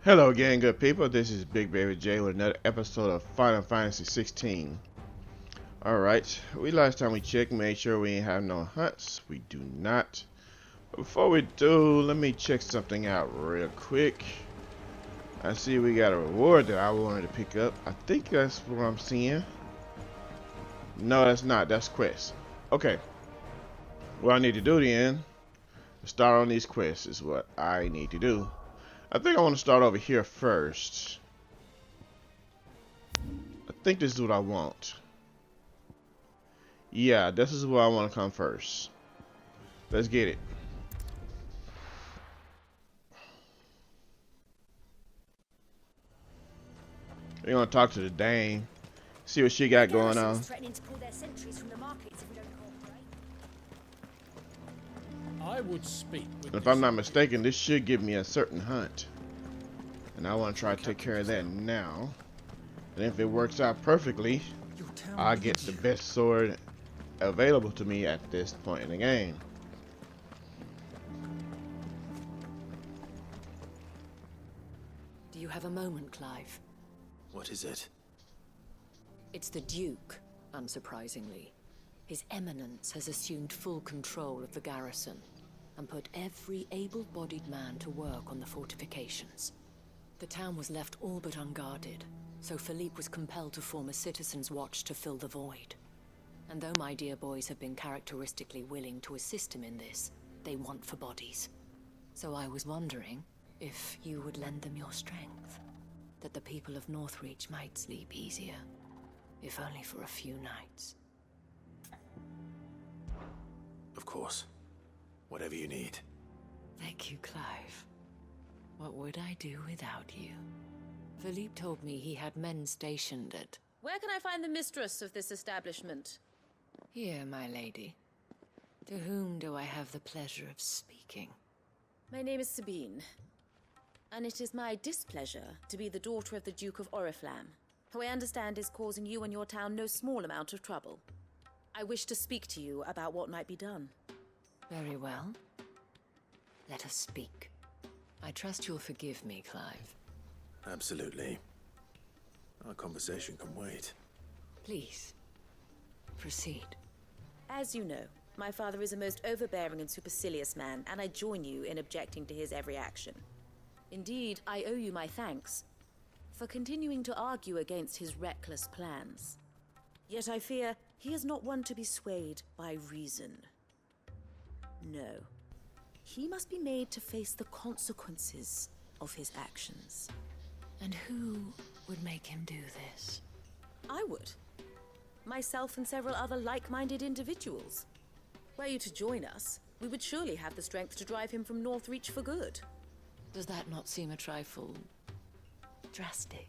Hello again, good people. This is Big Baby J with another episode of Final Fantasy XVI. Alright, last time we checked, made sure we ain't have no hunts. We do not. But before we do, let me check something out real quick. I see we got a reward that I wanted to pick up. I think that's what I'm seeing. No, that's not. That's quest. Okay. What I need to do then, start on these quests is what I need to do. I think I want to start over here first. I think this is what I want. Yeah, this is where I want to come first. Let's get it. We're gonna talk to the dame, see what she got going on. I would speak with If I'm not mistaken, this should give me a certain hunt. And I want to try to take care of that now. And if it works out perfectly, I'll get the best sword available to me at this point in the game. Do you have a moment, Clive? What is it? It's the Duke, unsurprisingly. His Eminence has assumed full control of the garrison and put every able-bodied man to work on the fortifications. The town was left all but unguarded, so Philippe was compelled to form a citizens' watch to fill the void. And though my dear boys have been characteristically willing to assist him in this, they want for bodies. So I was wondering if you would lend them your strength, that the people of Northreach might sleep easier, if only for a few nights. Of course. Whatever you need. Thank you, Clive. What would I do without you? Philippe told me he had men stationed at... Where can I find the mistress of this establishment? Here, my lady. To whom do I have the pleasure of speaking? My name is Sabine, and it is my displeasure to be the daughter of the Duke of Oriflamme, who I understand is causing you and your town no small amount of trouble. I wish to speak to you about what might be done. Very well. Let us speak. I trust you'll forgive me, Clive. Absolutely. Our conversation can wait. Please, proceed. As you know, my father is a most overbearing and supercilious man, and I join you in objecting to his every action. Indeed, I owe you my thanks for continuing to argue against his reckless plans. Yet I fear he is not one to be swayed by reason. No. He must be made to face the consequences of his actions. And who would make him do this? I would. Myself and several other like-minded individuals. Were you to join us, we would surely have the strength to drive him from Northreach for good. Does that not seem a trifle... drastic?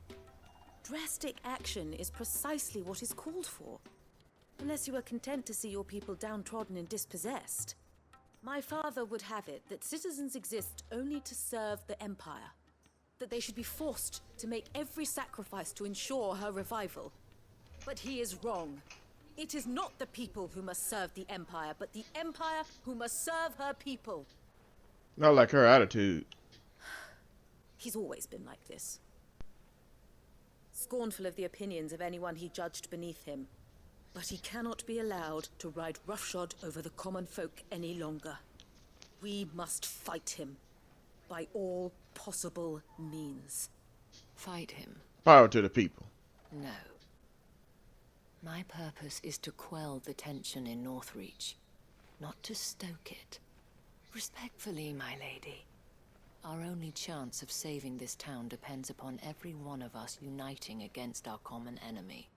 Drastic action is precisely what is called for. Unless you are content to see your people downtrodden and dispossessed. My father would have it that citizens exist only to serve the Empire. That they should be forced to make every sacrifice to ensure her revival. But he is wrong. It is not the people who must serve the Empire, but the Empire who must serve her people. Not like her attitude. He's always been like this. Scornful of the opinions of anyone he judged beneath him. But he cannot be allowed to ride roughshod over the common folk any longer. We must fight him by all possible means. Fight him? Power to the people. No. My purpose is to quell the tension in Northreach, not to stoke it. Respectfully, my lady. Our only chance of saving this town depends upon every one of us uniting against our common enemy.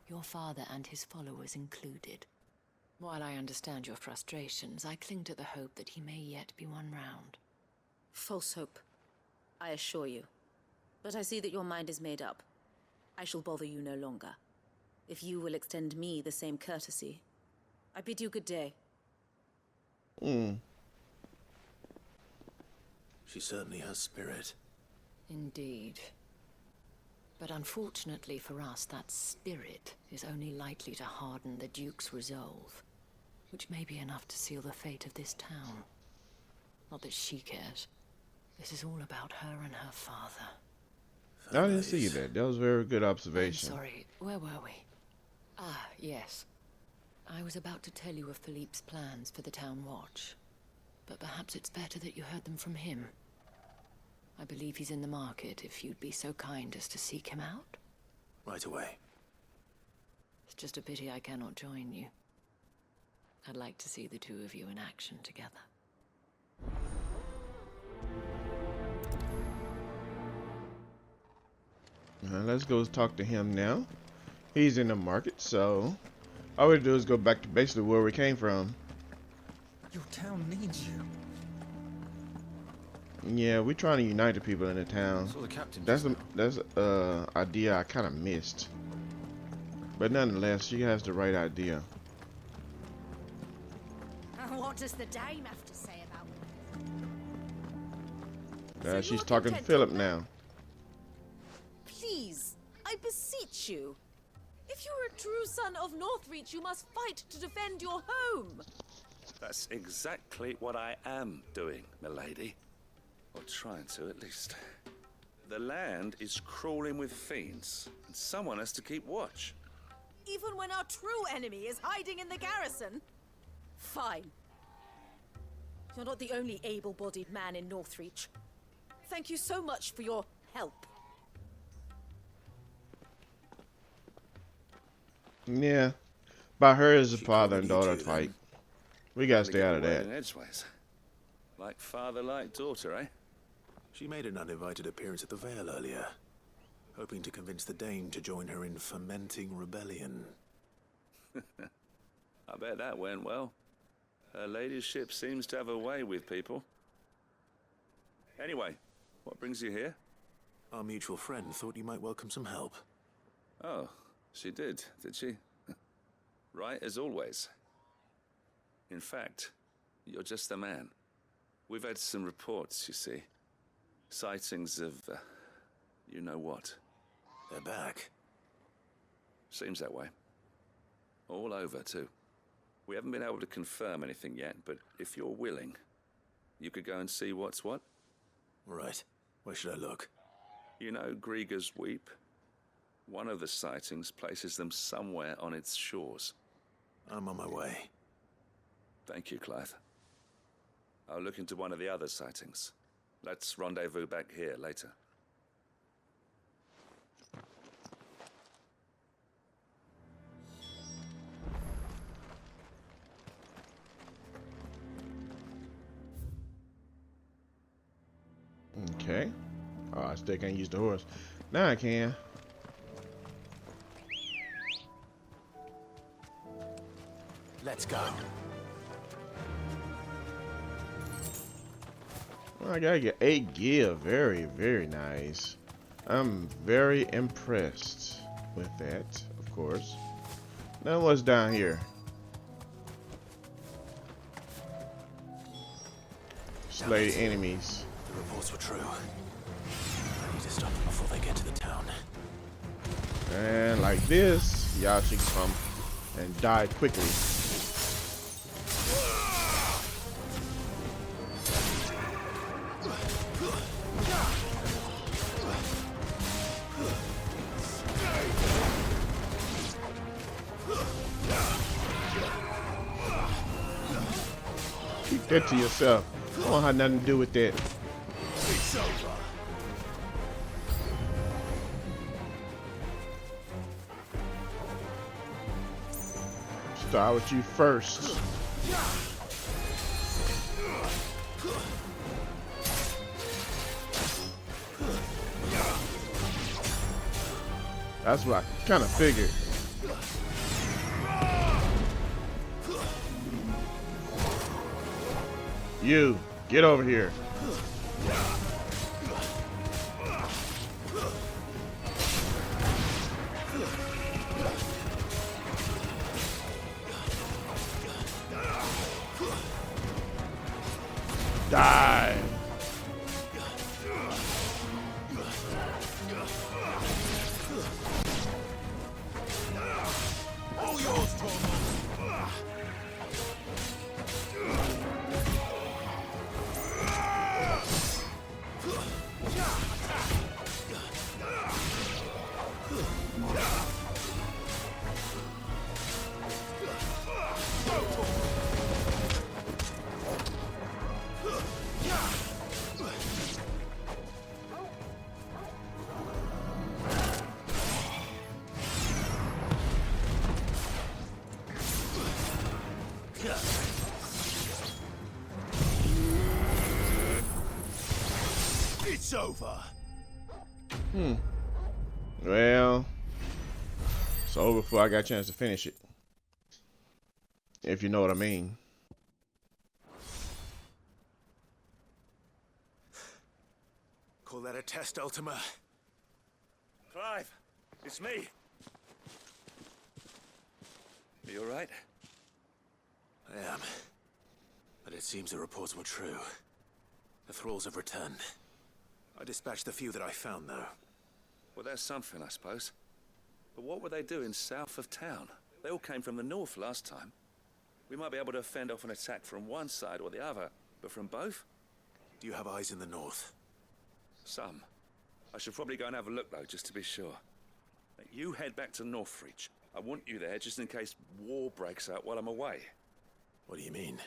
Your father and his followers included. While I understand your frustrations, I cling to the hope that he may yet be won round. False hope, I assure you. But I see that your mind is made up. I shall bother you no longer. If you will extend me the same courtesy, I bid you good day. She certainly has spirit. Indeed. But unfortunately for us, that spirit is only likely to harden the Duke's resolve, which may be enough to seal the fate of this town. Not that she cares. This is all about her and her father. I didn't see that. That was a very good I'm observation. sorry, where were we? Ah, yes. I was about to tell you of Philippe's plans for the town watch. But perhaps it's better that you heard them from him. I believe he's in the market, if you'd be so kind as to seek him out. Right away. It's just a pity I cannot join you. I'd like to see the two of you in action together. Let's go talk to him now. He's in the market, so all we do is go back to basically where we came from. Your town needs you. Yeah, we're trying to unite the people in the town. Saw the captain. That's idea I kind of missed, but nonetheless, she has the right idea. What does the dame have to say about She's talking to Philip now. Please, I beseech you. If you're a true son of Northreach, you must fight to defend your home. That's exactly what I am doing, milady. Or trying to, at least. The land is crawling with fiends, and someone has to keep watch. Even when our true enemy is hiding in the garrison? Fine. You're not the only able-bodied man in Northreach. Thank you so much for your help. Yeah, by her as a She father probably and daughter needs you, fight. then. We gotta They stay get out of away that. in edgeways. Like father, like daughter, eh? She made an uninvited appearance at the Vale earlier, hoping to convince the Dame to join her in fomenting rebellion. I bet that went well. Her ladyship seems to have a way with people. Anyway, what brings you here? Our mutual friend thought you might welcome some help. Oh, she did she? Right as always. In fact, you're just the man. We've had some reports, you see. Sightings of, you know what. They're back. Seems that way. All over, too. We haven't been able to confirm anything yet, but if you're willing, you could go and see what's what. Right. Where should I look? You know Grieger's Weep? One of the sightings places them somewhere on its shores. I'm on my way. Thank you, Clive. I'll look into one of the other sightings. Let's rendezvous back here later. Okay. Oh, I still can't use the horse. Now I can. Let's go. Well, I gotta get 8 gear. Very, very nice. I'm very impressed with that, of course. Now what's down here? Slay enemies. The reports were true. I need to stop them before they get to the town. And like this, y'all should come and die quickly. Keep that to yourself. I don't have nothing to do with that. It's over. Start with you first. That's what I kind of figured. You, get over here. Die. All yours, Tormund. It's over. Well, it's over before I got a chance to finish it. If you know what I mean. Call that a test, Ultima? Clive, it's me. Are you alright? I am. But it seems the reports were true. The thralls have returned. I dispatched the few that I found, though. Well, there's something, I suppose. But what were they doing south of town? They all came from the north last time. We might be able to fend off an attack from one side or the other, but from both? Do you have eyes in the north? Some. I should probably go and have a look, though, just to be sure. You head back to Northreach. I want you there just in case war breaks out while I'm away. What do you mean?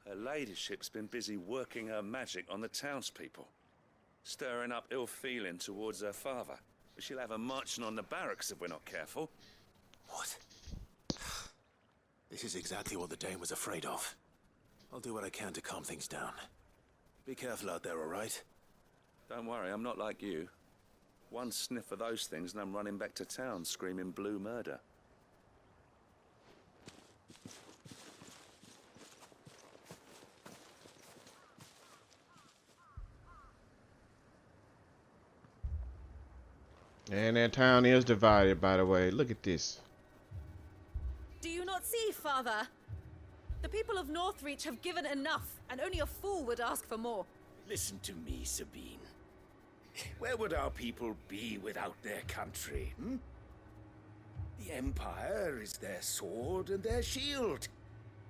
Her ladyship's been busy working her magic on the townspeople, stirring up ill feeling towards her father. But she'll have her marching on the barracks if we're not careful. What? This is exactly what the Dane was afraid of. I'll do what I can to calm things down. Be careful out there, all right? Don't worry, I'm not like you. One sniff of those things and I'm running back to town screaming blue murder. And that town is divided, by the way. Look at this. Do you not see, Father? The people of Northreach have given enough, and only a fool would ask for more. Listen to me, Sabine. Where would our people be without their country, hmm? The Empire is their sword and their shield.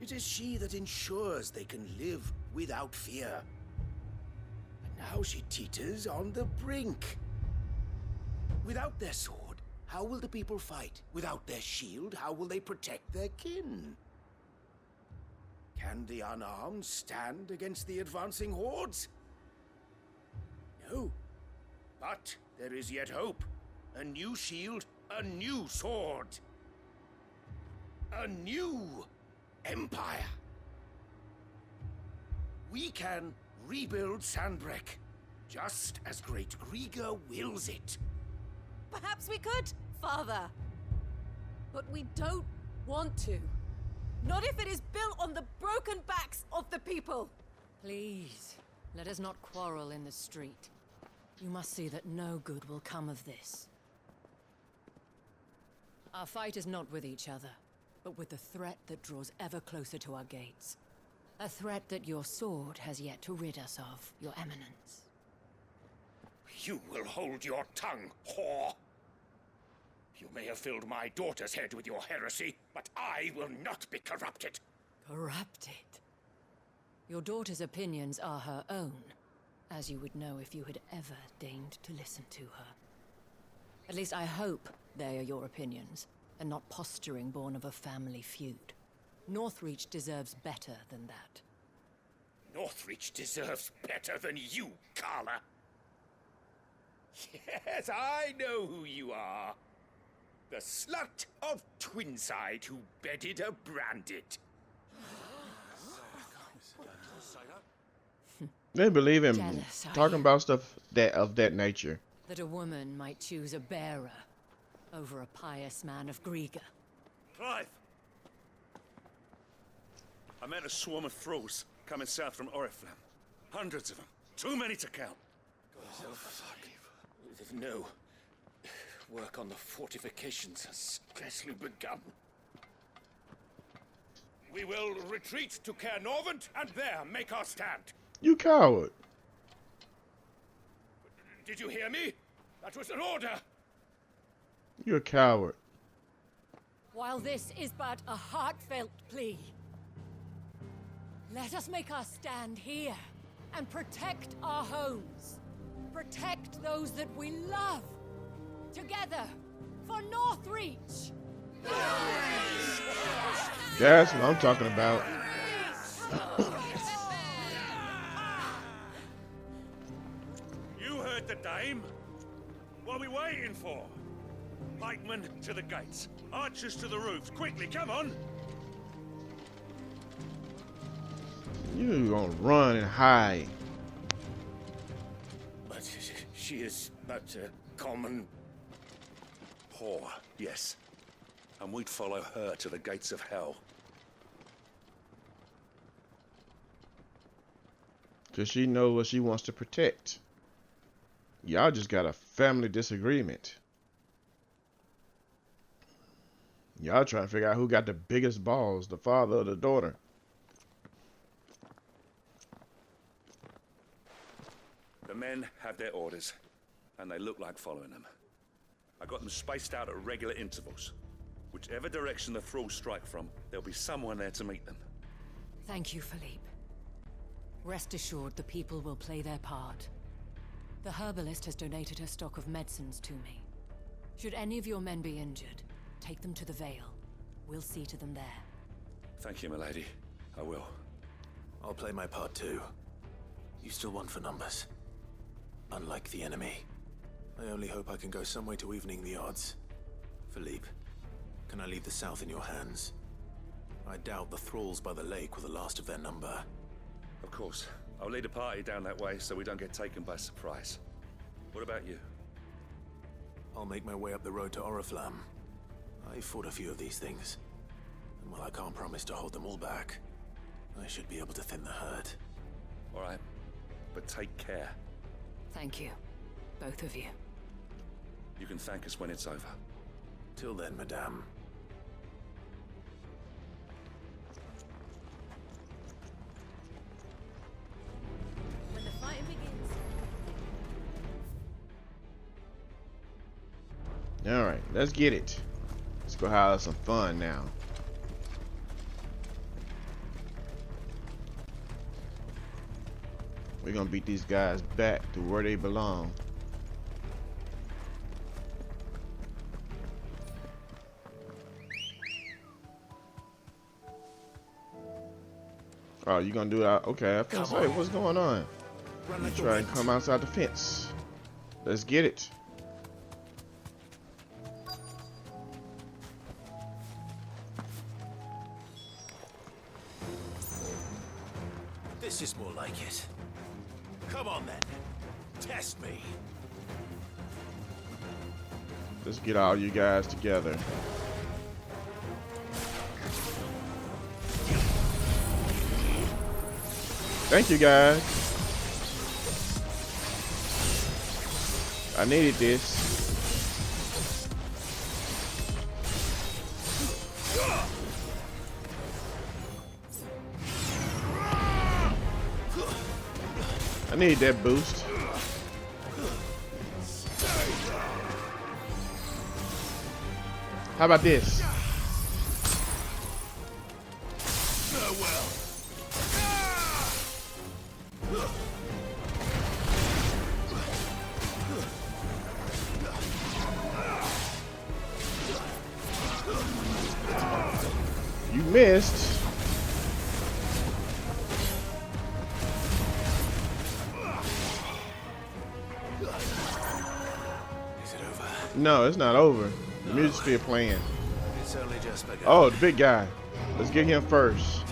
It is she that ensures they can live without fear. And now she teeters on the brink. Without their sword, how will the people fight? Without their shield, how will they protect their kin? Can the unarmed stand against the advancing hordes? No. But there is yet hope. A new shield, a new sword. A new empire. We can rebuild Sandbreck, just as great Griga wills it. Perhaps we could, Father. But we don't want to. Not if it is built on the broken backs of the people. Please, let us not quarrel in the street. You must see that no good will come of this. Our fight is not with each other, but with the threat that draws ever closer to our gates. A threat that your sword has yet to rid us of, Your Eminence. You will hold your tongue, whore! You may have filled my daughter's head with your heresy, but I will not be corrupted. Corrupted? Your daughter's opinions are her own, as you would know if you had ever deigned to listen to her. At least I hope they are your opinions, and not posturing born of a family feud. Northreach deserves better than that. Northreach deserves better than you, Carla. Yes, I know who you are. The slut of Twinside who bedded a Branded. They believe in Jealous, are talking you? about stuff of that nature. That a woman might choose a bearer over a pious man of Griga. Clive! I met a swarm of thralls coming south from Oriflamme. Hundreds of them. Too many to count. Oh, fuck. No. Work on the fortifications has scarcely begun. We will retreat to Caernarvon and there make our stand. You coward. Did you hear me? That was an order. You're a coward. While this is but a heartfelt plea, let us make our stand here and protect our homes. Protect those that we love. Together, for Northreach! That's what I'm talking about. You heard the dame. What are we waiting for? Pikemen to the gates. Archers to the roofs. Quickly, come on! You gonna run and hide. She is but a common... Whore, yes. And we'd follow her to the gates of hell. Because she knows what she wants to protect. Y'all just got a family disagreement. Y'all trying to figure out who got the biggest balls, the father or the daughter. The men have their orders, and they look like following them. I got them spaced out at regular intervals. Whichever direction the thralls strike from, there'll be someone there to meet them. Thank you, Philippe. Rest assured, the people will play their part. The herbalist has donated her stock of medicines to me. Should any of your men be injured, take them to the Vale. We'll see to them there. Thank you, milady. I will. I'll play my part too. You still won for numbers. Unlike the enemy. I only hope I can go some way to evening the odds. Philippe, can I leave the south in your hands? I doubt the thralls by the lake were the last of their number. Of course. I'll lead a party down that way so we don't get taken by surprise. What about you? I'll make my way up the road to Oriflamme. I fought a few of these things. And while I can't promise to hold them all back, I should be able to thin the herd. All right. But take care. Thank you, both of you. You can thank us when it's over. Till then, madame. When the fighting begins. Alright, let's get it. Let's go have some fun now. We're gonna beat these guys back to where they belong. Oh, you gonna do that? Okay, I was gonna say, what's going on? You try and come outside the fence. Let's get it. This is more like it. Come on then. Test me. Let's get all you guys together. Thank you, guys. I needed this. I need that boost. How about this? You missed. Is it over? No, it's not over. The music's still playing. It's only just begun. Oh, the big guy. Let's get him first.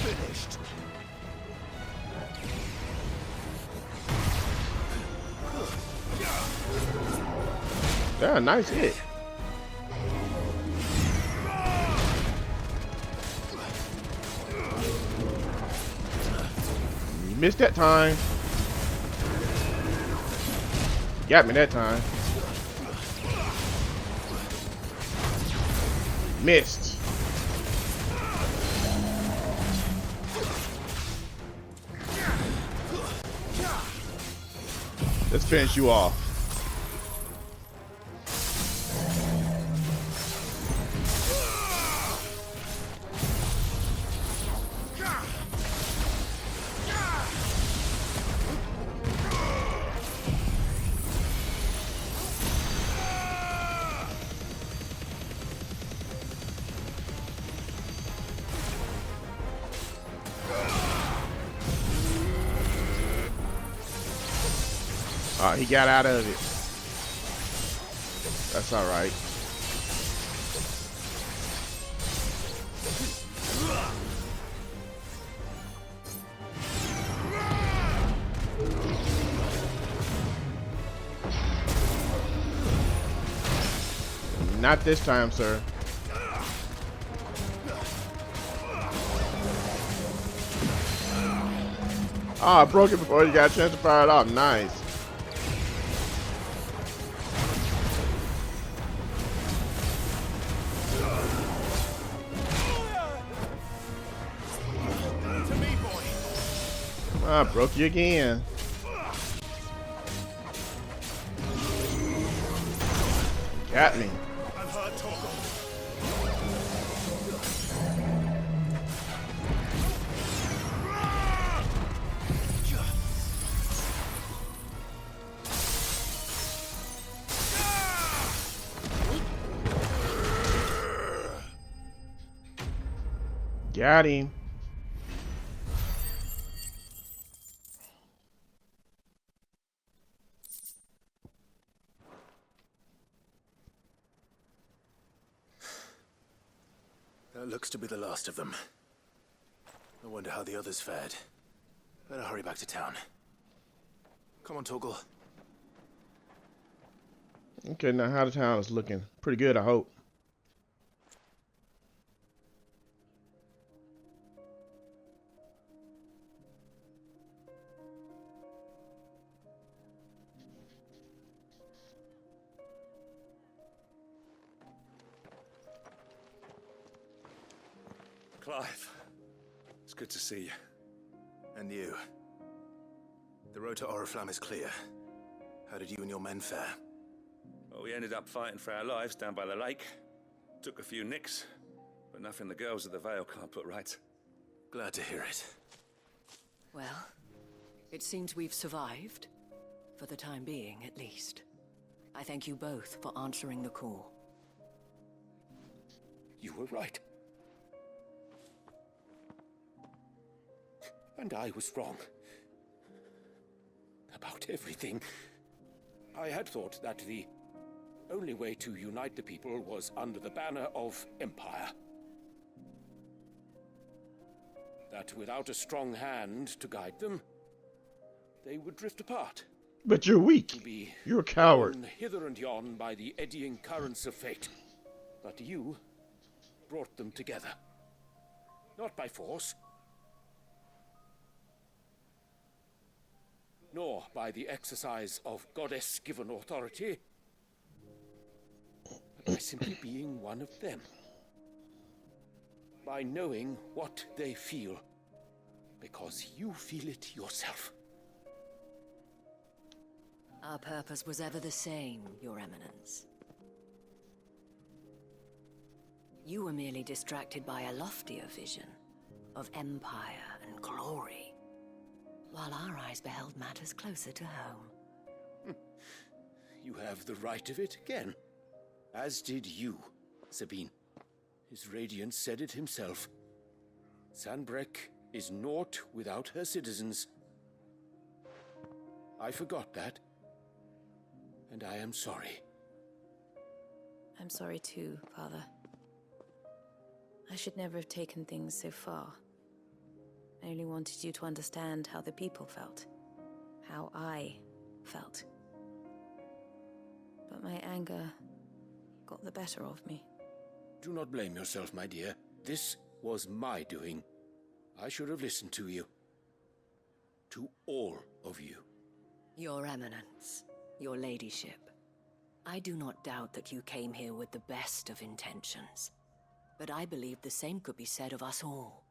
Finished. Yeah, nice hit. You missed that time. Got me that time. Missed. Let's finish you off. He got out of it. That's all right. Not this time, sir. Oh, I broke it before you got a chance to fire it off. Nice. I broke you again. Got me. Got him. That looks to be the last of them. I wonder how the others fared. Better hurry back to town. Come on, Torgal. Okay, now how the town is looking? Pretty good, I hope. Clive, it's good to see you. And you. The road to Oriflamme is clear. How did you and your men fare? Well, we ended up fighting for our lives down by the lake. Took a few nicks, but nothing the girls of the Vale can't put right. Glad to hear it. Well, it seems we've survived. For the time being, at least. I thank you both for answering the call. You were right. And I was wrong. About everything. I had thought that the only way to unite the people was under the banner of Empire. That without a strong hand to guide them, they would drift apart. But you're weak. You're a coward. Blown hither and yon by the eddying currents of fate. But you brought them together. Not by force, nor by the exercise of goddess-given authority, but by simply being one of them. By knowing what they feel, because you feel it yourself. Our purpose was ever the same, Your Eminence. You were merely distracted by a loftier vision of empire and glory, while our eyes beheld matters closer to home. You have the right of it again. As did you, Sabine. His Radiance said it himself. Sanbreque is naught without her citizens. I forgot that. And I am sorry. I'm sorry too, Father. I should never have taken things so far. I only wanted you to understand how the people felt. How I felt. But my anger got the better of me. Do not blame yourself, my dear. This was my doing. I should have listened to you. To all of you. Your Eminence, your ladyship, I do not doubt that you came here with the best of intentions. But I believe the same could be said of us all.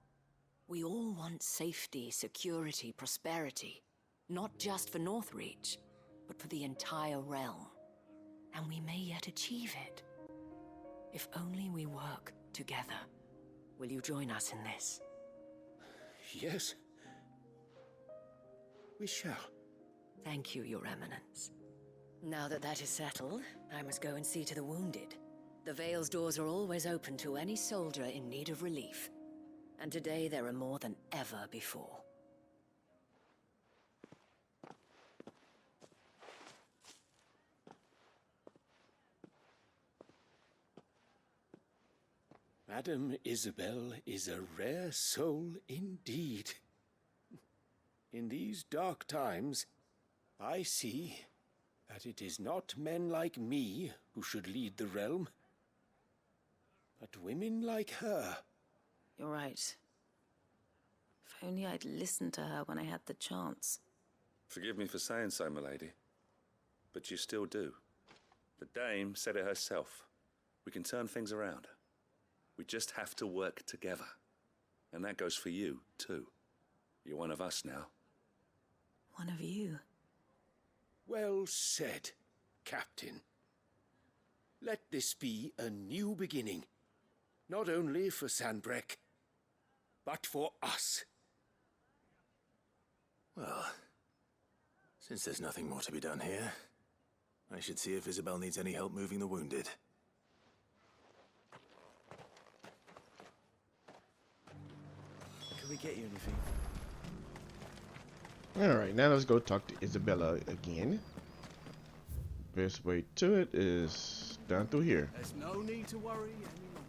We all want safety, security, prosperity. Not just for Northreach, but for the entire realm. And we may yet achieve it. If only we work together. Will you join us in this? Yes. We shall. Thank you, Your Eminence. Now that that is settled, I must go and see to the wounded. The Vale's doors are always open to any soldier in need of relief. And today there are more than ever before. Madame Isabel is a rare soul indeed. In these dark times, I see that it is not men like me who should lead the realm, but women like her. You're right. If only I'd listened to her when I had the chance. Forgive me for saying so, milady, but you still do. The dame said it herself. We can turn things around. We just have to work together. And that goes for you, too. You're one of us now. One of you. Well said, Captain. Let this be a new beginning, not only for Sanbreque, but for us. Well, since there's nothing more to be done here, I should see if Isabel needs any help moving the wounded. Can we get you anything? Alright, now let's go talk to Isabella again. Best way to it is down through here. There's no need to worry anymore.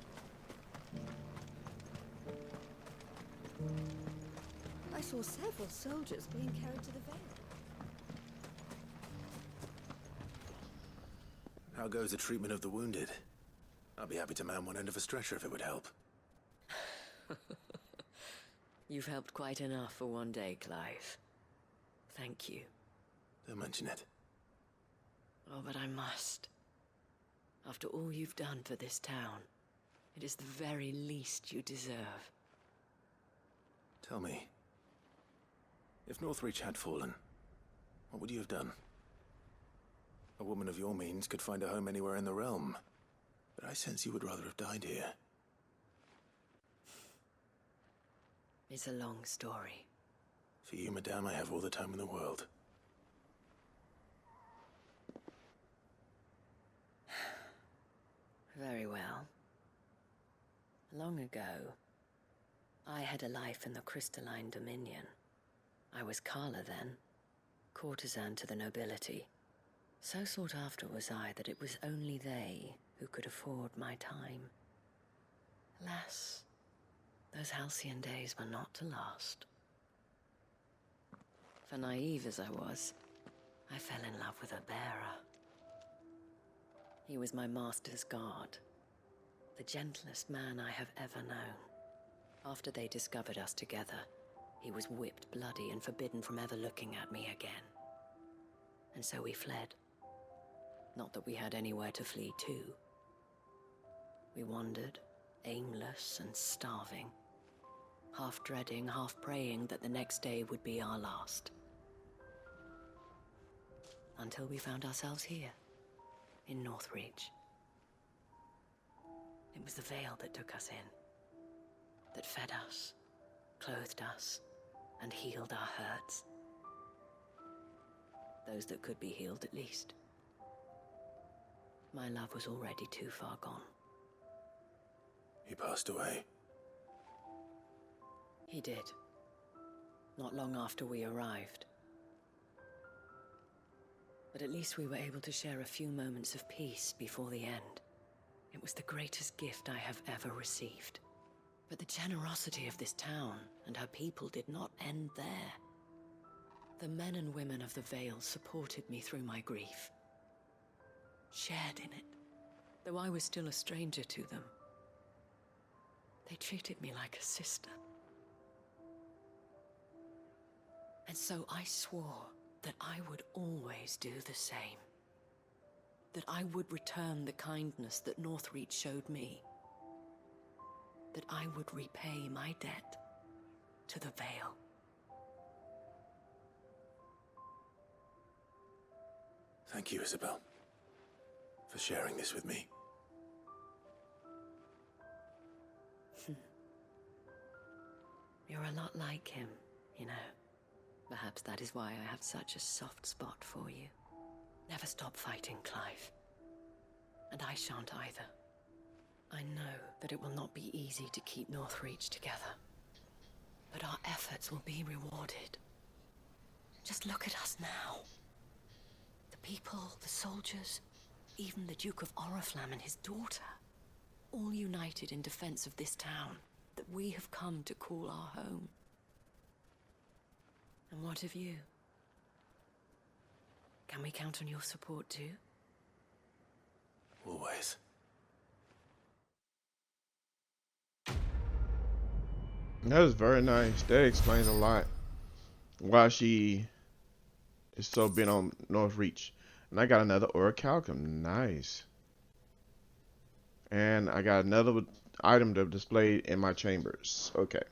I saw several soldiers being carried to the Veil. How goes the treatment of the wounded? I'll be happy to man one end of a stretcher if it would help. You've helped quite enough for one day, Clive. Thank you. Don't mention it. Oh, but I must. After all you've done for this town, it is the very least you deserve. Tell me, if Northreach had fallen, what would you have done? A woman of your means could find a home anywhere in the realm, but I sense you would rather have died here. It's a long story. For you, madame, I have all the time in the world. Very well. Long ago, I had a life in the Crystalline Dominion. I was Carla then, courtesan to the nobility. So sought after was I that it was only they who could afford my time. Alas, those halcyon days were not to last. For naive as I was, I fell in love with a bearer. He was my master's guard, the gentlest man I have ever known. After they discovered us together, he was whipped bloody and forbidden from ever looking at me again. And so we fled. Not that we had anywhere to flee to. We wandered, aimless and starving, half dreading, half praying that the next day would be our last. Until we found ourselves here, in Northreach. It was the Veil that took us in, that fed us, clothed us, and healed our hurts. Those that could be healed, at least. My love was already too far gone. He passed away. He did. Not long after we arrived. But at least we were able to share a few moments of peace before the end. It was the greatest gift I have ever received. But the generosity of this town and her people did not end there. The men and women of the Veil supported me through my grief. Shared in it, though I was still a stranger to them. They treated me like a sister. And so I swore that I would always do the same. That I would return the kindness that Northreach showed me. That I would repay my debt to the Veil. Thank you, Isabel, for sharing this with me. You're a lot like him, you know. Perhaps that is why I have such a soft spot for you. Never stop fighting, Clive. And I shan't either. I know that it will not be easy to keep Northreach together. But our efforts will be rewarded. Just look at us now. The people, the soldiers, even the Duke of Oriflamme and his daughter. all united in defense of this town that we have come to call our home. And what of you? Can we count on your support too? Always. That is very nice. That explains a lot. Why she is so bent on North Reach. And I got another orichalcum. Nice. And I got another item to display in my chambers. Okay.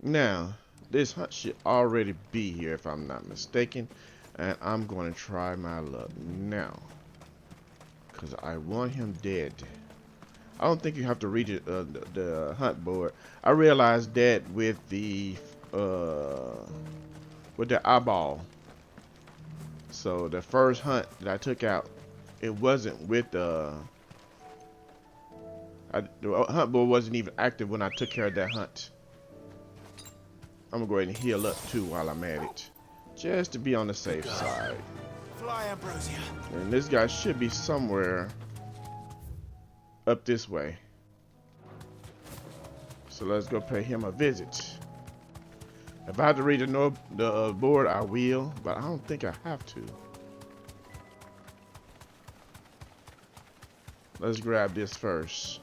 Now, this hunt should already be here if I'm not mistaken. And I'm going to try my luck now. Because I want him dead. I don't think you have to read it, the hunt board. I realized that with the eyeball. So the first hunt that I took out, it wasn't with the hunt board wasn't even active when I took care of that hunt. I'm gonna go ahead and heal up too while I'm at it, just to be on the safe side. Fly, Ambrosia. And this guy should be somewhere up this way. So let's go pay him a visit. If I have to read the board, I will, but I don't think I have to. Let's grab this first.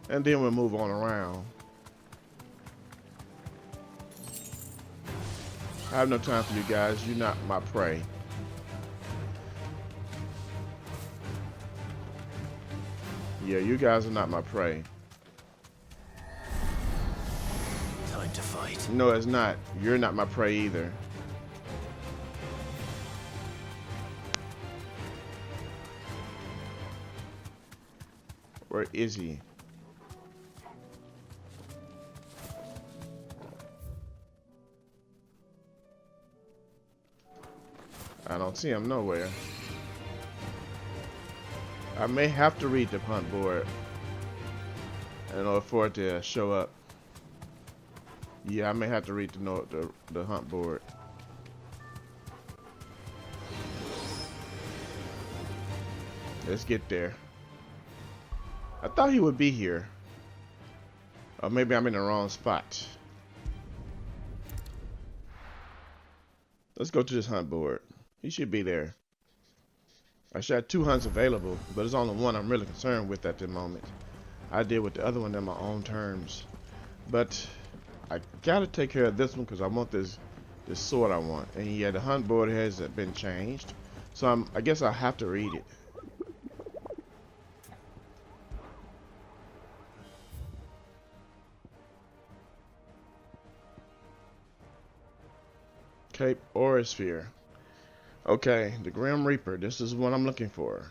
And then we'll move on around. I have no time for you guys. You're not my prey. Yeah, you guys are not my prey. Time to fight. No, it's not. You're not my prey either. Where is he? I don't see him nowhere. I may have to read the hunt board in order for it to show up. Yeah, I may have to read the hunt board. Let's get there. I thought he would be here. Or maybe I'm in the wrong spot. Let's go to this hunt board. He should be there. I should have 2 hunts available, but there's only one I'm really concerned with at the moment. I did with the other one on my own terms. But I gotta take care of this one because I want this sword I want. And yeah, the hunt board has been changed. So I guess I have to read it. Cape Orisphere. Okay, the Grim Reaper. This is what I'm looking for.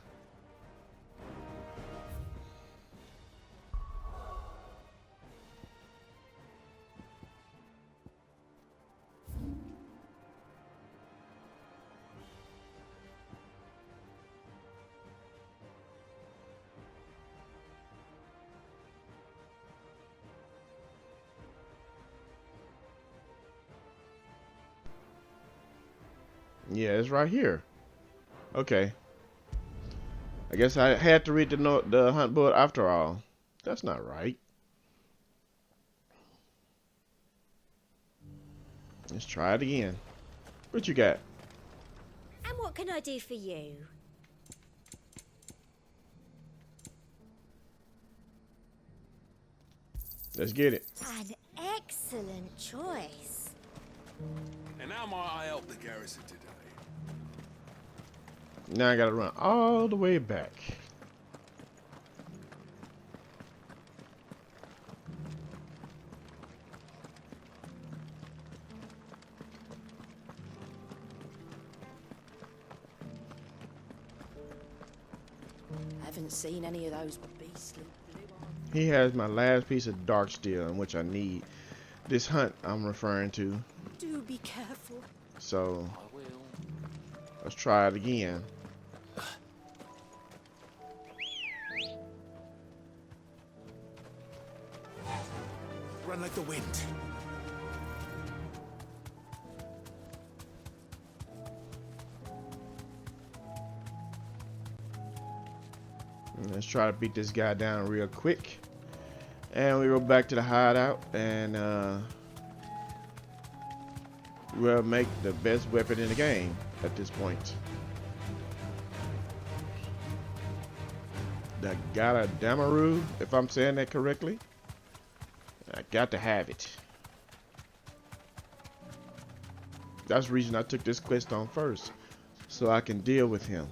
Yeah, it's right here. Okay. I guess I had to read the hunt book after all. That's not right. Let's try it again. What you got? And what can I do for you? Let's get it. An excellent choice. And how might I help the garrison today? Now I gotta run all the way back. I haven't seen any of those beastly blue eyes. He has my last piece of dark steel, in which I need this hunt I'm referring to. Do be careful. So let's try it again. Run like the wind. Let's try to beat this guy down real quick. And we go back to the hideout and we'll make the best weapon in the game at this point. The Gotterdammerung, if I'm saying that correctly. I got to have it. That's the reason I took this quest on first, so I can deal with him.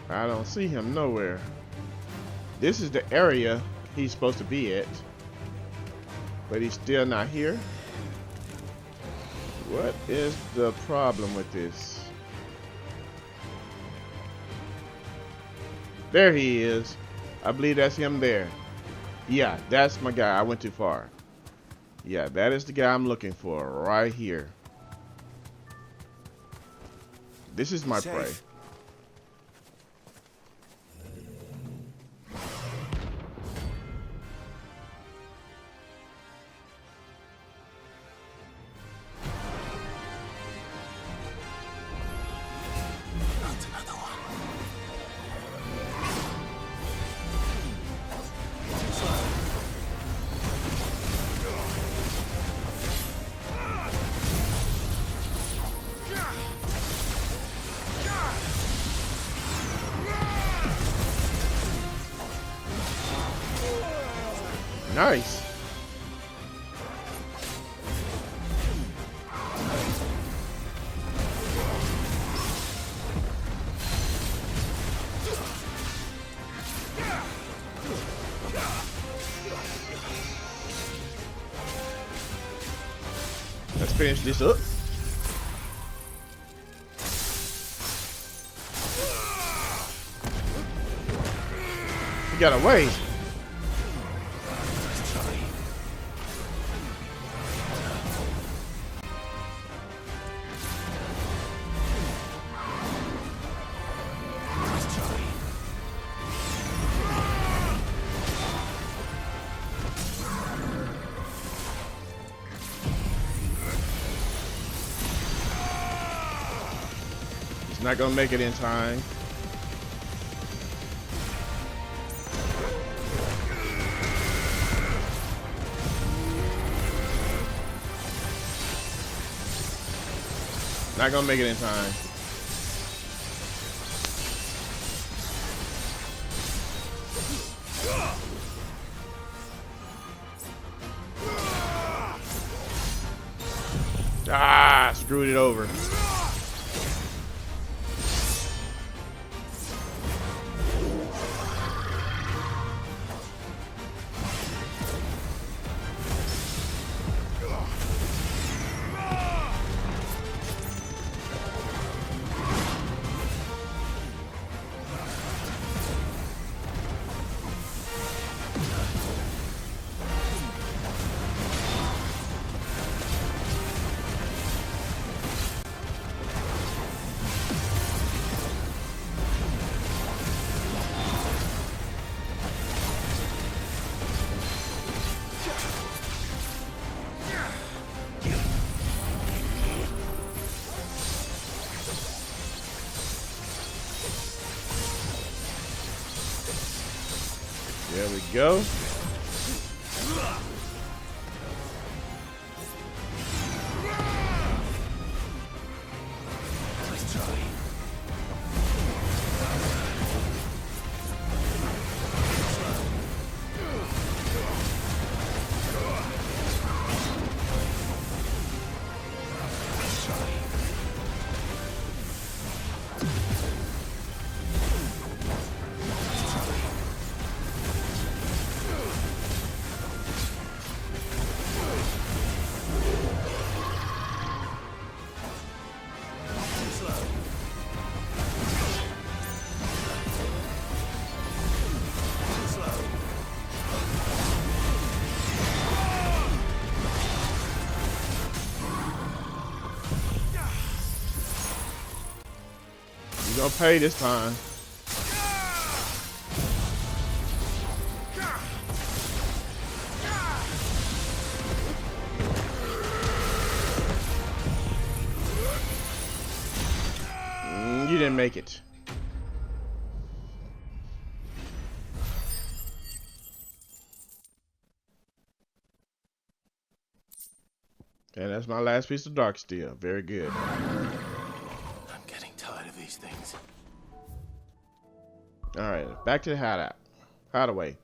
I don't see him nowhere. This is the area he's supposed to be at, but he's still not here. What is the problem with this? There he is. I believe that's him there. Yeah, that's my guy. I went too far. Yeah, that is the guy I'm looking for right here. This is my prey. Nice. Let's finish this up. We got away. Not gonna make it in time. Not gonna make it in time. Ah, screwed it over. There we go. gonna pay this time. You didn't make it. And that's my last piece of dark steel. Very good. I'm getting tired of these things. Alright, back to the hideout. Hideaway.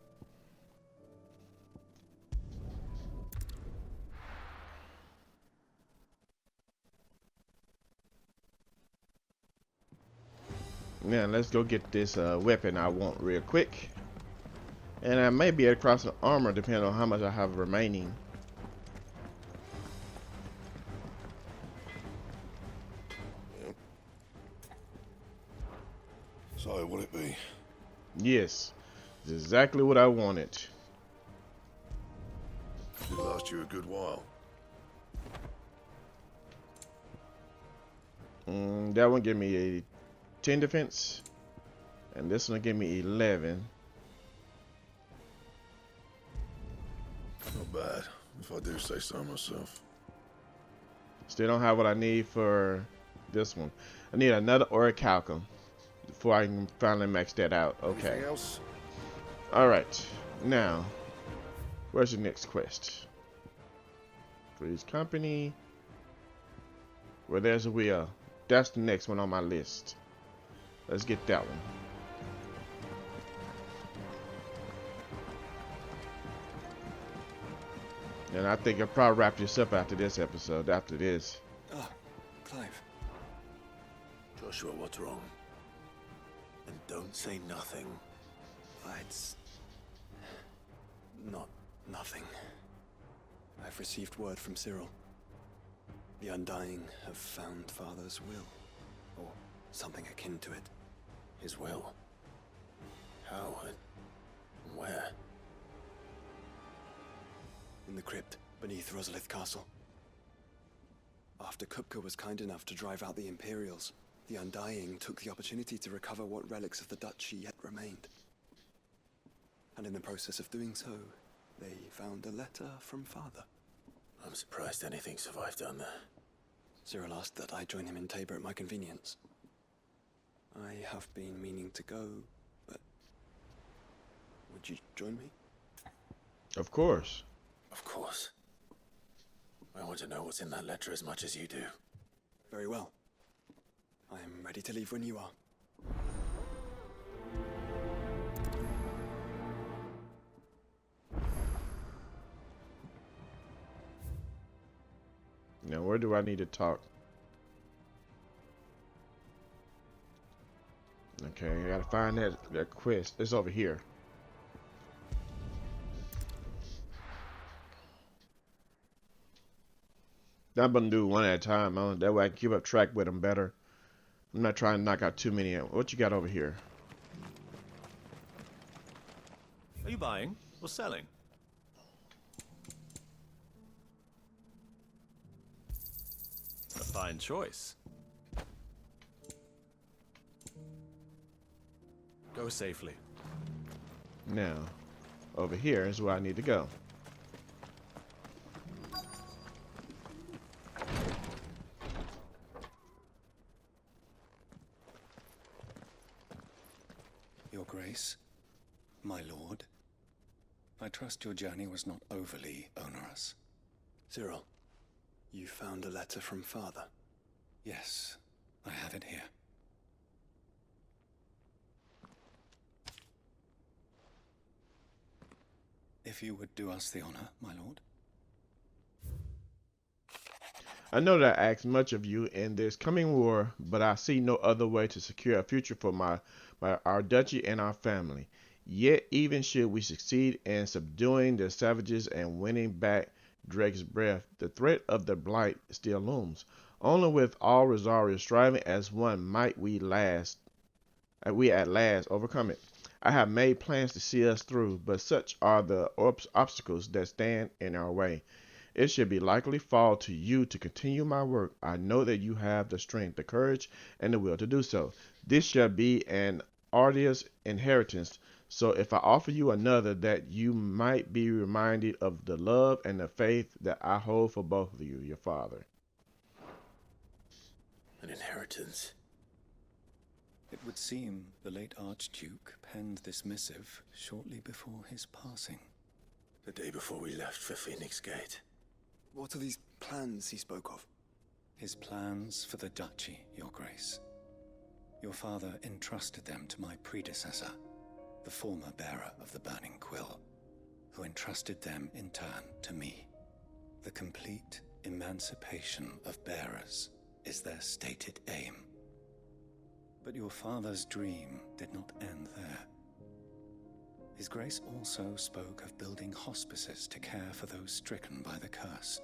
Now let's go get this weapon I want real quick. And I may be able to cross some armor depending on how much I have remaining. So, will it be? Yes, it's exactly what I wanted. It'll last you a good while. That one give me a 10 defense, and this one give me 11. Not bad, if I do say so myself. Still don't have what I need for this one. I need another orichalcum before I can finally max that out. Okay. Anything else? Alright. Now, where's the next quest? Three's Company. Well, there's a wheel. That's the next one on my list. Let's get that one. And I think I'll probably wrap this up after this episode. After this. Oh, Clive. Joshua, what's wrong? And don't say nothing. It's not nothing. I've received word from Cyril. The Undying have found Father's will, or something akin to it. His will? How and where? In the crypt beneath Rosalith Castle. After Kupka was kind enough to drive out the Imperials, the Undying took the opportunity to recover what relics of the duchy yet remained. And in the process of doing so, they found a letter from Father. I'm surprised anything survived down there. Cyril asked that I join him in Tabor at my convenience. I have been meaning to go, but would you join me? Of course. Of course. I want to know what's in that letter as much as you do. Very well. I am ready to leave when you are. Now, where do I need to talk? Okay, I gotta find that quest. It's over here. I'm gonna do one at a time. That way I can keep up track with them better. I'm not trying to knock out too many. What you got over here? Are you buying or selling? A fine choice. Go safely. Now, over here is where I need to go. Your Grace, my lord, I trust your journey was not overly onerous. Cyril, you found a letter from Father? Yes, I have it here. If you would do us the honor, my lord. I know that I ask much of you in this coming war, but I see no other way to secure a future for our duchy and our family. Yet, even should we succeed in subduing the savages and winning back Drake's breath, the threat of the blight still looms. Only with all Rosario striving as one might we at last overcome it. I have made plans to see us through, but such are the obstacles that stand in our way. It should be likely fall to you to continue my work. I know that you have the strength, the courage, and the will to do so. this shall be an arduous inheritance. So if I offer you another, that you might be reminded of the love and the faith that I hold for both of you, your father. An inheritance? It would seem the late Archduke penned this missive shortly before his passing. The day before we left for Phoenix Gate. What are these plans he spoke of? His plans for the duchy, Your Grace. Your father entrusted them to my predecessor, the former bearer of the Burning Quill, who entrusted them in turn to me. The complete emancipation of bearers is their stated aim. But your father's dream did not end there. His Grace also spoke of building hospices to care for those stricken by the curse,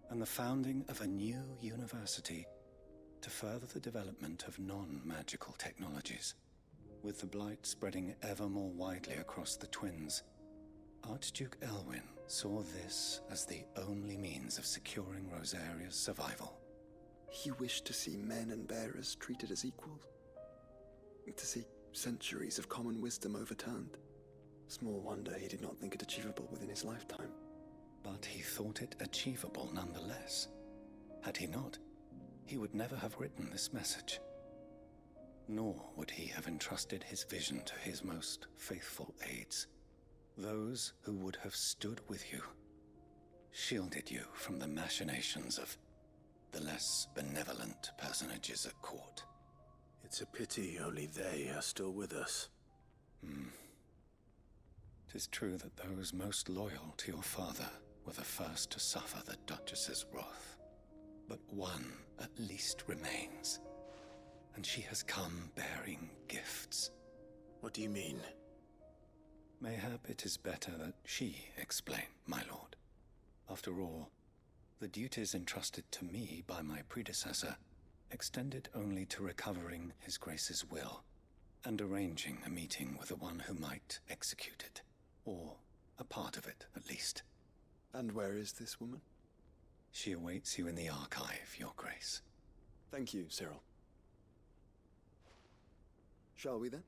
and the founding of a new university to further the development of non-magical technologies. With the blight spreading ever more widely across the twins, Archduke Elwyn saw this as the only means of securing Rosaria's survival. He wished to see men and bearers treated as equals. To see centuries of common wisdom overturned. Small wonder he did not think it achievable within his lifetime. But he thought it achievable nonetheless. Had he not, he would never have written this message. Nor would he have entrusted his vision to his most faithful aides, those who would have stood with you, shielded you from the machinations of the less benevolent personages at court. It's a pity only they are still with us. 'Tis true that those most loyal to your father were the first to suffer the Duchess's wrath. But one at least remains, and she has come bearing gifts. What do you mean? Mayhap it is better that she explain, my lord. After all, the duties entrusted to me by my predecessor extended only to recovering His Grace's will and arranging a meeting with the one who might execute it, or a part of it at least. And where is this woman? She awaits you in the archive, Your Grace. Thank you, Cyril. Shall we then?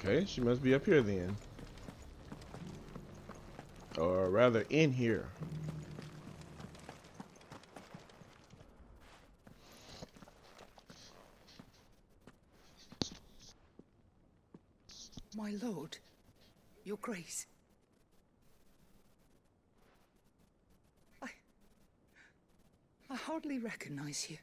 Okay, she must be up here then. Or rather, in here. My lord, your grace. I hardly recognize you.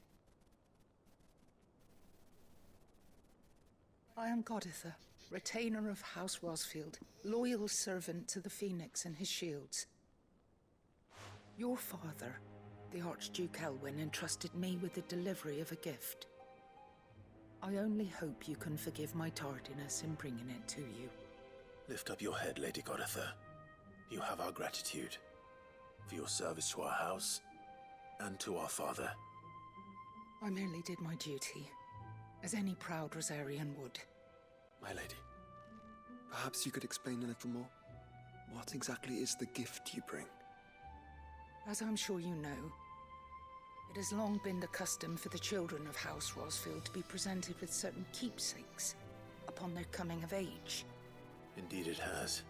I am Gotterdammerung, retainer of House Rosfield, loyal servant to the Phoenix and his shields. Your father, the Archduke Elwyn, entrusted me with the delivery of a gift. I only hope you can forgive my tardiness in bringing it to you. Lift up your head, Lady Gotterdammerung. You have our gratitude for your service to our house and to our father. I merely did my duty, as any proud Rosarian would. My lady, perhaps you could explain a little more? What exactly is the gift you bring? As I'm sure you know, it has long been the custom for the children of House Rosfield to be presented with certain keepsakes upon their coming of age. Indeed it has.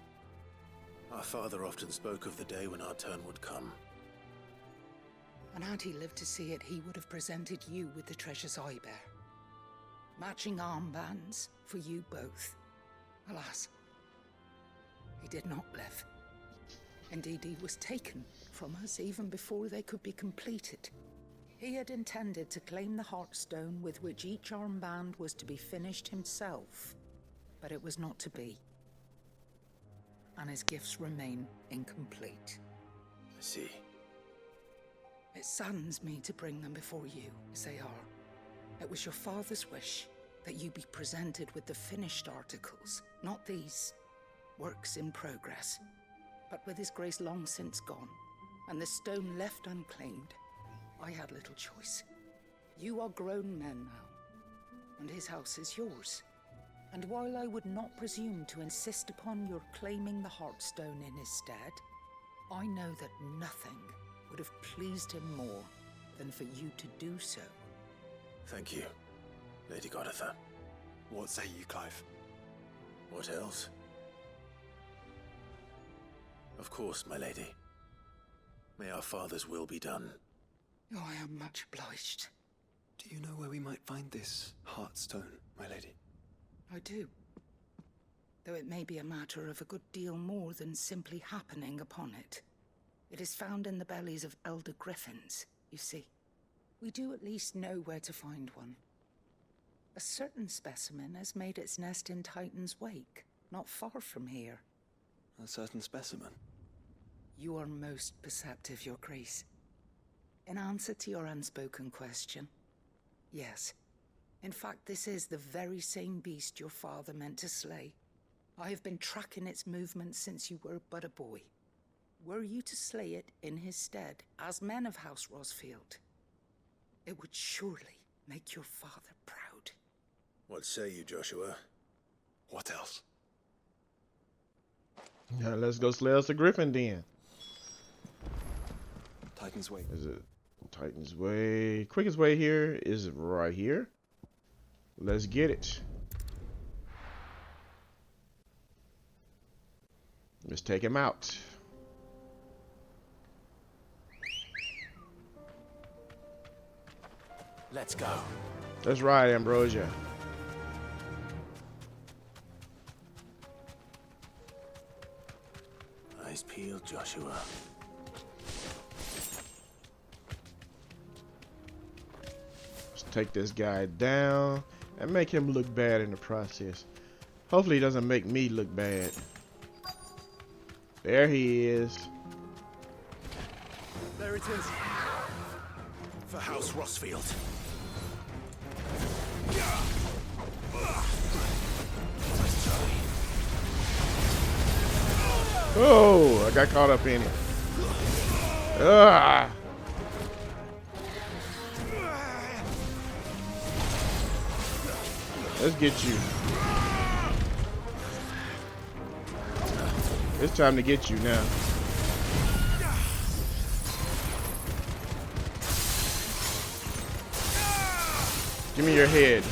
Our father often spoke of the day when our turn would come. And had he lived to see it, he would have presented you with the treasures I bear. Matching armbands for you both. Alas, he did not live. Indeed, he was taken from us even before they could be completed. He had intended to claim the Heartstone with which each armband was to be finished himself, but it was not to be. And his gifts remain incomplete. I see. It saddens me to bring them before you, as they are. It was your father's wish that you be presented with the finished articles, not these works in progress. But with his grace long since gone, and the stone left unclaimed, I had little choice. You are grown men now, and his house is yours. And while I would not presume to insist upon your claiming the Heartstone in his stead, I know that nothing would have pleased him more than for you to do so. Thank you, Lady Gotterdammerung. What say you, Clive? What else? Of course, my lady. May our father's will be done. Oh, I am much obliged. Do you know where we might find this Heartstone, my lady? I do. Though it may be a matter of a good deal more than simply happening upon it. It is found in the bellies of elder griffins, you see. We do at least know where to find one. A certain specimen has made its nest in Titan's Wake, not far from here. A certain specimen? You are most perceptive, Your Grace. In answer to your unspoken question, yes. In fact, this is the very same beast your father meant to slay. I have been tracking its movements since you were but a boy. Were you to slay it in his stead, as men of House Rosfield, it would surely make your father proud. What say you, Joshua? What else? Now let's go slay us a griffin then. Titan's Way. Is it Titan's Way? Quickest way here is right here. Let's get it. Let's take him out. Let's go. That's right, Ambrosia. Eyes peeled, Joshua. Let's take this guy down and make him look bad in the process. Hopefully he doesn't make me look bad. There he is. There it is. For House Rosfield. Oh, I got caught up in it. Ah. Let's get you. It's time to get you now. Give me your head.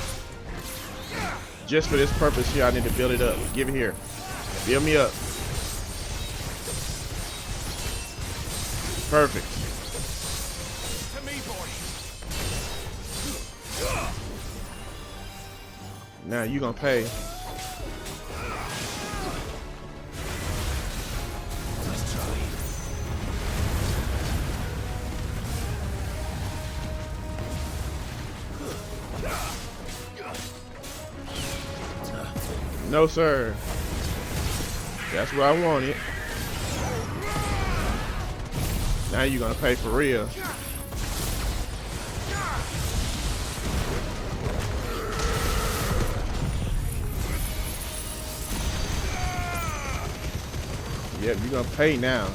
Just for this purpose here, I need to build it up. Give it here. Build me up. Perfect. To me, boy. Now you gonna pay. No, sir. That's what I wanted. Now you're gonna pay for real. Yep, you're gonna pay now.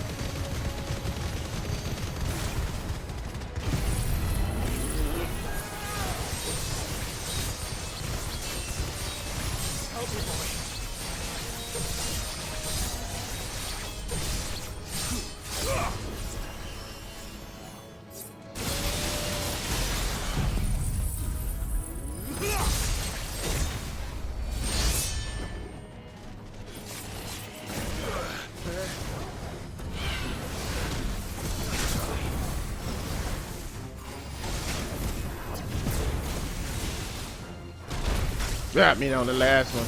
Got me on the last one.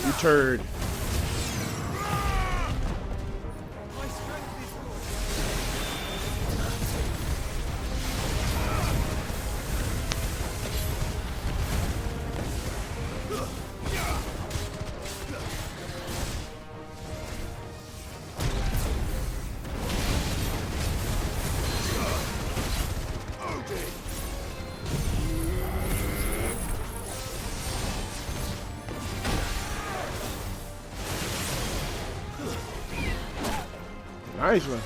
You turd. Nice one.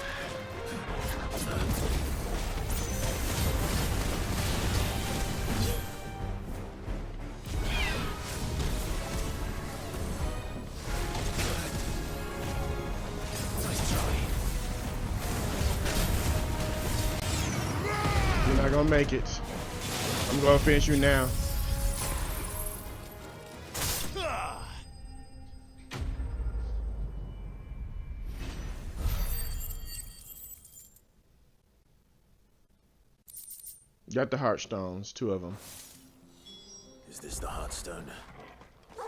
gonna make it. I'm gonna finish you now. Got the Heartstones, 2 of them. Is this the Heartstone?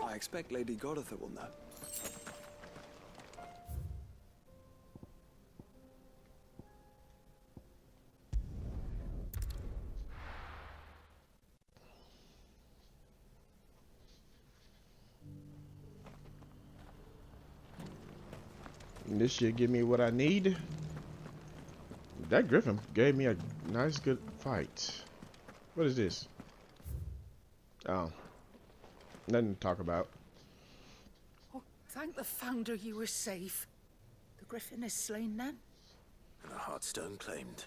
I expect Lady Gotterdammerung will know. And this should give me what I need. That Griffin gave me a nice good fight. What is this? Oh. Nothing to talk about. Oh, thank the Founder you were safe. The Griffin is slain then? And a Heartstone claimed.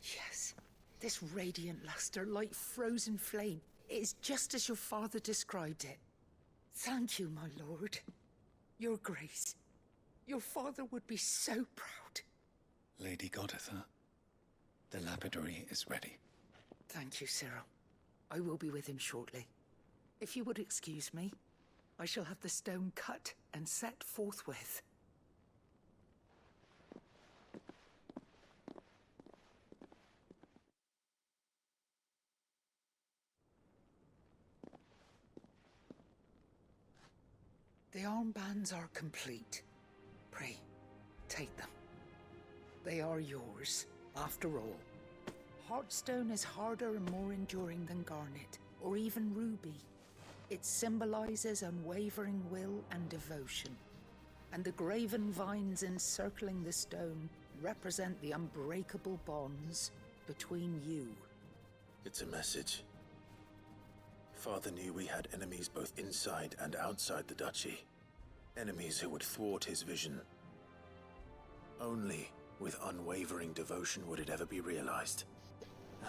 Yes. This radiant luster, like frozen flame. It is just as your father described it. Thank you, my lord. Your Grace. Your father would be so proud. Lady Gotterdammerung, the lapidary is ready. Thank you, Cyril. I will be with him shortly. If you would excuse me, I shall have the stone cut and set forthwith. The armbands are complete. Pray, take them. They are yours, after all. Heartstone is harder and more enduring than garnet, or even ruby. It symbolizes unwavering will and devotion. And the graven vines encircling the stone represent the unbreakable bonds between you. It's a message. Father knew we had enemies both inside and outside the duchy. Enemies who would thwart his vision. Only with unwavering devotion would it ever be realized.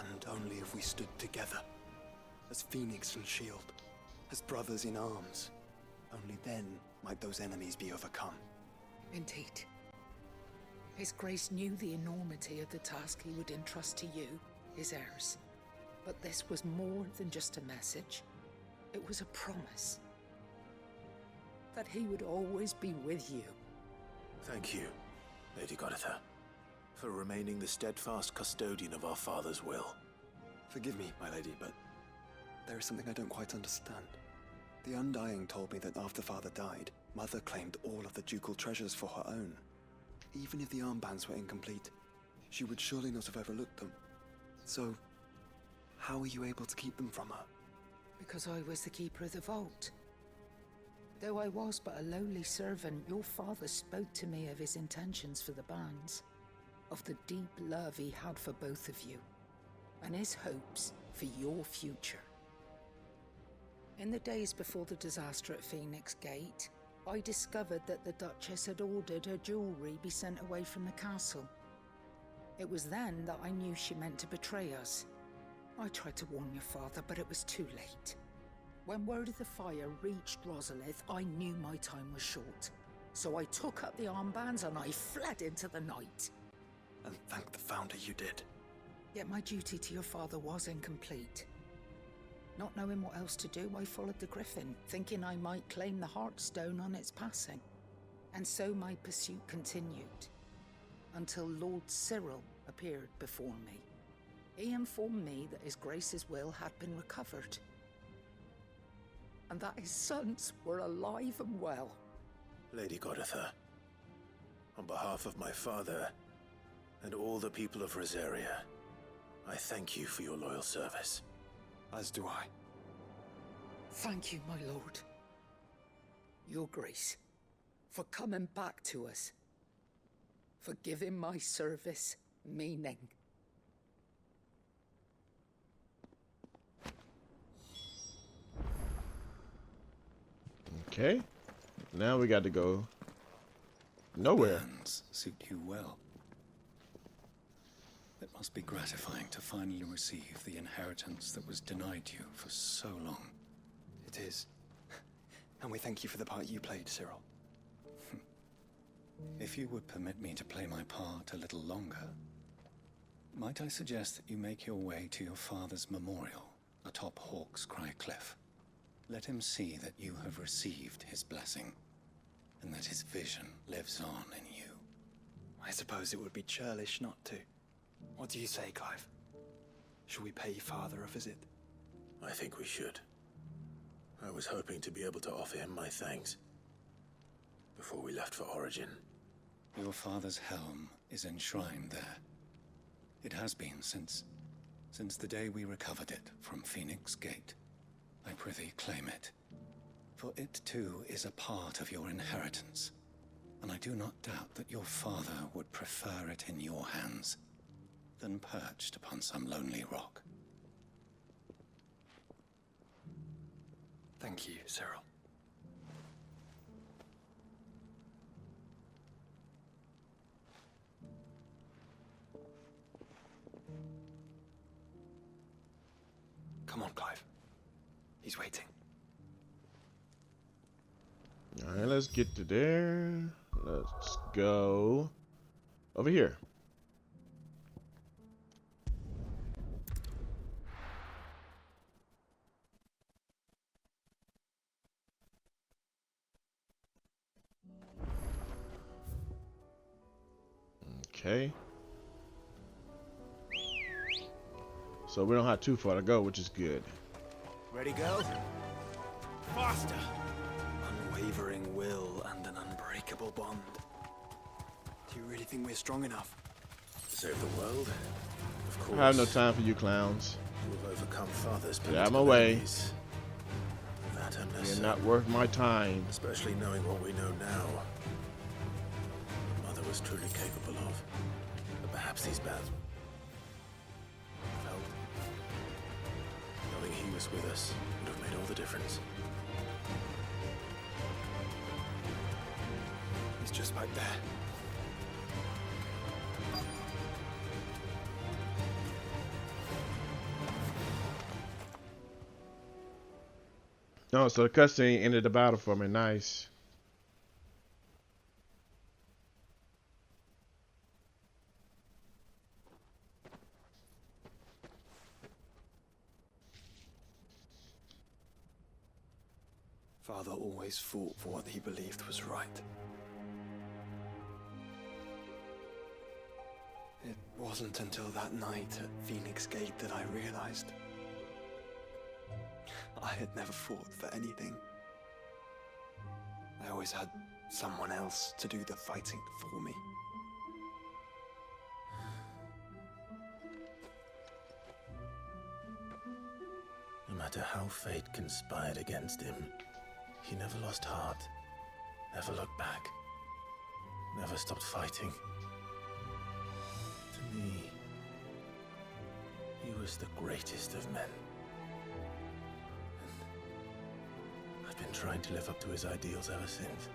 And only if we stood together, as Phoenix and Shield, as brothers in arms. Only then might those enemies be overcome. Indeed. His Grace knew the enormity of the task he would entrust to you, his heirs. But this was more than just a message. It was a promise. That he would always be with you. Thank you, Lady Gotterdammerung, for remaining the steadfast custodian of our father's will. Forgive me, my lady, but there is something I don't quite understand. The Undying told me that after Father died, Mother claimed all of the ducal treasures for her own. Even if the armbands were incomplete, she would surely not have overlooked them. So, how were you able to keep them from her? Because I was the keeper of the vault. Though I was but a lowly servant, your father spoke to me of his intentions for the bands, of the deep love he had for both of you, and his hopes for your future. In the days before the disaster at Phoenix Gate, I discovered that the Duchess had ordered her jewelry be sent away from the castle. It was then that I knew she meant to betray us. I tried to warn your father, but it was too late. When word of the fire reached Rosalith, I knew my time was short. So I took up the armbands and I fled into the night. And thank the Founder you did. Yet my duty to your father was incomplete. Not knowing what else to do, I followed the Griffin, thinking I might claim the Heartstone on its passing. And so my pursuit continued, until Lord Cyril appeared before me. He informed me that His Grace's will had been recovered, and that his sons were alive and well. Lady Gotterdammerung, on behalf of my father and all the people of Rosaria, I thank you for your loyal service. As do I. Thank you, my lord. Your Grace, for coming back to us, for giving my service meaning. Okay, now we got to go nowhere. Bands suit you well. It must be gratifying to finally receive the inheritance that was denied you for so long. It is. And we thank you for the part you played, Cyril. If you would permit me to play my part a little longer, might I suggest that you make your way to your father's memorial atop Hawk's Cry Cliff? Let him see that you have received his blessing, and that his vision lives on in you. I suppose it would be churlish not to. What do you say, Clive? Should we pay Father a visit? I think we should. I was hoping to be able to offer him my thanks before we left for Origin. Your father's helm is enshrined there. It has been since the day we recovered it from Phoenix Gate. I prithee claim it, for it too is a part of your inheritance, and I do not doubt that your father would prefer it in your hands than perched upon some lonely rock. Thank you, Cyril. Come on, Clive. He's waiting. All right, let's get to there. Let's go over here. Okay. So we don't have too far to go, which is good. Ready, go? Faster! Unwavering will and an unbreakable bond. Do you really think we're strong enough? To save the world? Of course. I have no time for you clowns. We've overcome Father's Get out of my way. enemies. That unless You're not worth my time. especially knowing what we know now. Mother was truly capable of. But perhaps these battles helped. Knowing he was with us would have made all the difference. He's just back there. No, so the cutscene ended the battle for me. Nice. Father always fought for what he believed was right. It wasn't until that night at Phoenix Gate that I realized I had never fought for anything. I always had someone else to do the fighting for me. No matter how fate conspired against him, he never lost heart, never looked back, never stopped fighting. To me, he was the greatest of men. And I've been trying to live up to his ideals ever since.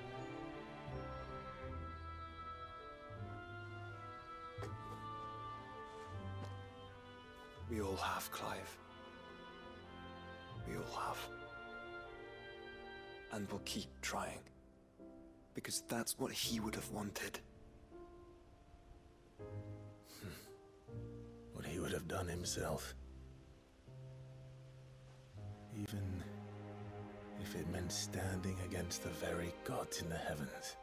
We all have, Clive. We all have. And we'll keep trying. Because that's what he would have wanted. What he would have done himself. Even if it meant standing against the very gods in the heavens.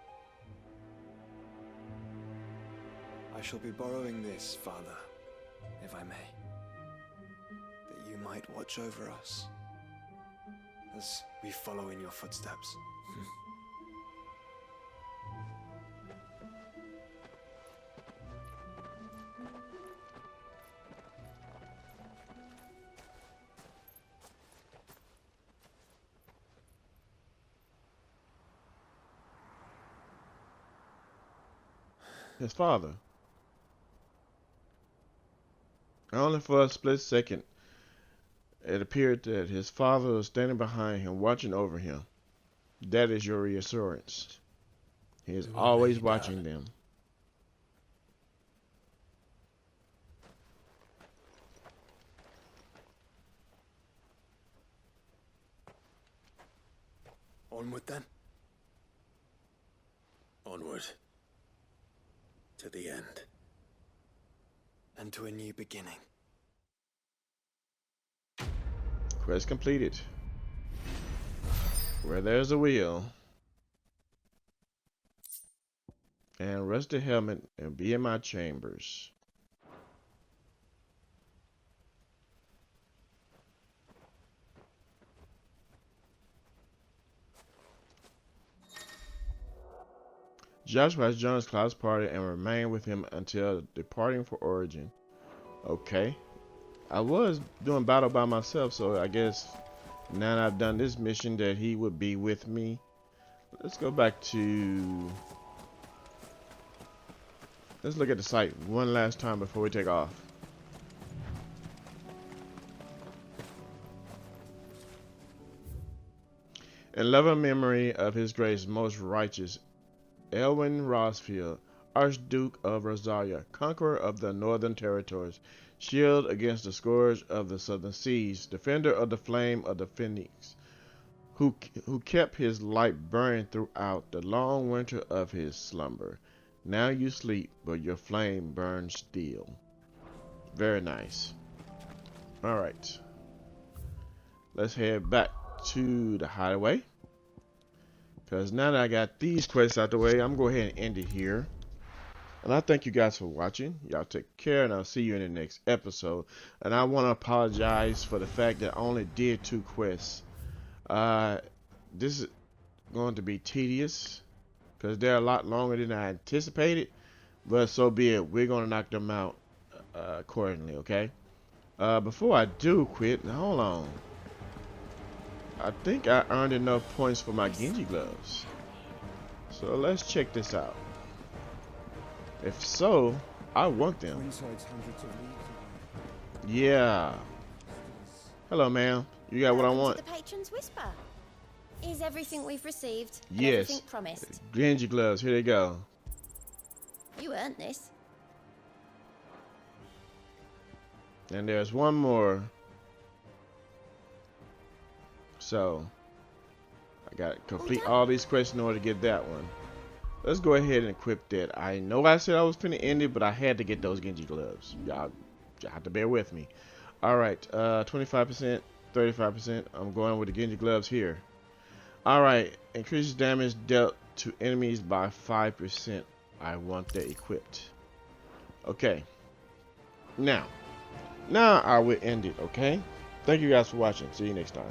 I shall be borrowing this, Father, if I may. That you might watch over us as we follow in your footsteps. His father. Only for a split second, it appeared that his father was standing behind him, watching over him. That is your reassurance. He is always watching them. Onward then. Onward. to the end. And to a new beginning. Quest completed. Where there's a will. And rest the helmet and be in my chambers. Joshua has joined Cloud's party and remained with him until departing for Origin. Okay. I was doing battle by myself, so I guess now that I've done this mission that he would be with me. Let's go back to... Let's look at the site one last time before we take off. In loving memory of His Grace Most Righteous Elwyn Rosfield, Archduke of Rosaria, conqueror of the Northern Territories, shield against the scourge of the Southern Seas, defender of the flame of the Phoenix, who kept his light burning throughout the long winter of his slumber. Now you sleep, but your flame burns still. Very nice. Alright. Let's head back to the hideaway. Because now that I got these quests out the way, I'm going to go ahead and end it here. And I thank you guys for watching. Y'all take care, and I'll see you in the next episode. And I want to apologize for the fact that I only did 2 quests. This is going to be tedious, because they're a lot longer than I anticipated. But so be it. We're going to knock them out accordingly, okay? Before I do quit, now hold on. I think I earned enough points for my Genji gloves. So let's check this out. If so, I want them. Yeah. Hello, ma'am. You got what I want? The patron's whisper. Is everything we've received? And yes. Everything promised. Genji gloves. Here they go. You earned this. And there's one more. So I got to complete all these quests in order to get that one. Let's go ahead and equip that. I know I said I was finna end it, but I had to get those Genji gloves. Y'all have to bear with me. Alright, 25%, 35%. I'm going with the Genji gloves here. Alright, increases damage dealt to enemies by 5%. I want that equipped. Okay. Now I will end it, okay? Thank you guys for watching. See you next time.